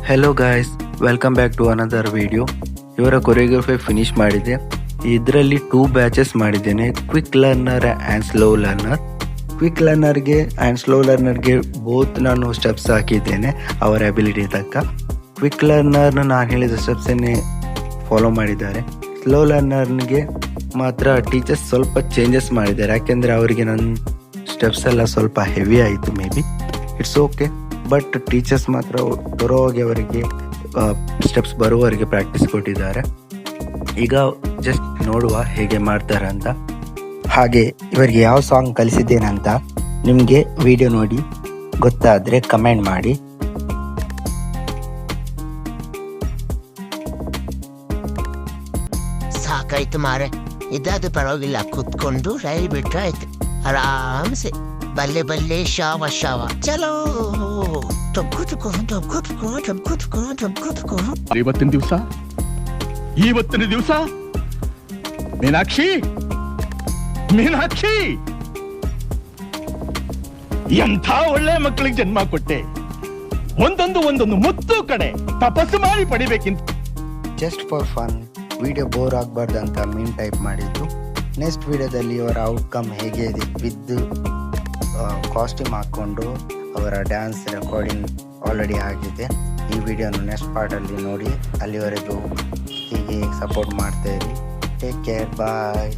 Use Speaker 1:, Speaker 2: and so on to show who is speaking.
Speaker 1: Hello guys, welcome back to another video. ಇವರ choreography finish ಮಾಡಿದೆ. ಇದರಲ್ಲಿ 2 ಬ್ಯಾಚಸ್ ಮಾಡಿದ್ದೇನೆ, quick learner and slow learner. Quick ಲರ್ನರ್ಗೆ and slow ಲರ್ನರ್ಗೆ ಬೋತ್ ನಾನು ಸ್ಟೆಪ್ಸ್ ಹಾಕಿದ್ದೇನೆ ಅವರ ಅಬಿಲಿಟಿ ತಕ್ಕ. ಕ್ವಿಕ್ ಲರ್ನರ್ನ ನಾನು ಹೇಳಿದ ಸ್ಟೆಪ್ಸನ್ನೇ ಫಾಲೋ ಮಾಡಿದ್ದಾರೆ. ಸ್ಲೋ ಲರ್ನರ್ಗೆ ಮಾತ್ರ ಟೀಚರ್ಸ್ ಸ್ವಲ್ಪ ಚೇಂಜಸ್ ಮಾಡಿದ್ದಾರೆ, ಯಾಕೆಂದರೆ ಅವರಿಗೆ ನನ್ನ ಸ್ಟೆಪ್ಸ್ ಎಲ್ಲ ಸ್ವಲ್ಪ ಹೆವಿ ಆಯಿತು. May be it's okay, but teachers ಮಾತ್ರ ಬರೋವಾಗಿ ಅವರಿಗೆ ಸ್ಟೆಪ್ಸ್ ಬರುವವರೆಗೆ ಪ್ರಾಕ್ಟೀಸ್ ಕೊಟ್ಟಿದ್ದಾರೆ. ಈಗ ಜಸ್ಟ್ ನೋಡುವ ಹೇಗೆ ಮಾಡ್ತಾರೆ ಅಂತ. ಹಾಗೆ ಇವರಿಗೆ ಯಾವ ಸಾಂಗ್ ಕಲಿಸಿದ್ದೇನೆ ಅಂತ ನಿಮಗೆ ವಿಡಿಯೋ ನೋಡಿ ಗೊತ್ತಾದರೆ ಕಮೆಂಟ್ ಮಾಡಿ.
Speaker 2: ಸಾಕಾಯ್ತು ಮಾರೆ, ಇದಾದ ಪರವಾಗಿಲ್ಲ, ಕುತ್ಕೊಂಡು ರೈಲ್ ಬಿಟ್ರೆ ಆಯ್ತು ಆರಾಮ್ಸೆ. ಬಲ್ಲೆ ಬಲ್ಲೆ ಶಾವ ಶಾವ ಚಲೋ.
Speaker 3: ಇವತ್ತಿನ ದಿವಸ ಮೀನಾಕ್ಷಿ ಎಂಥ ಒಳ್ಳೆ ಮಕ್ಕಳಿಗೆ ಜನ್ಮ ಕೊಟ್ಟೆ. ಒಂದೊಂದು ಮುತ್ತು ಕಡೆ ತಪಸ್ಸು ಮಾಡಿ ಪಡಿಬೇಕಿಂತ.
Speaker 1: Just for fun, video bore ಆಗಬಾರ್ದು ಅಂತ ಮೀನ್ ಟೈಪ್ ಮಾಡಿದ್ದು. ನೆಕ್ಸ್ಟ್ ವಿಡಿಯೋದಲ್ಲಿ ಅವರ ಔಟ್ಕಮ್ ಹೇಗೆ ಇದೆ ವಿತ್ ಕಾಸ್ಟ್ಯೂಮ್ ಹಾಕ್ಕೊಂಡು ಅವರ ಡ್ಯಾನ್ಸ್ ರೆಕಾರ್ಡಿಂಗ್ ಆಲ್ರೆಡಿ ಆಗಿದೆ. ಈ ವಿಡಿಯೋನ ನೆಕ್ಸ್ಟ್ ಪಾರ್ಟಲ್ಲಿ ನೋಡಿ. ಅಲ್ಲಿವರೆಗೂ ಹೀಗೆ ಸಪೋರ್ಟ್ ಮಾಡ್ತಾ ಇರಿ. ಟೇಕ್ ಕೇರ್, ಬಾಯ್.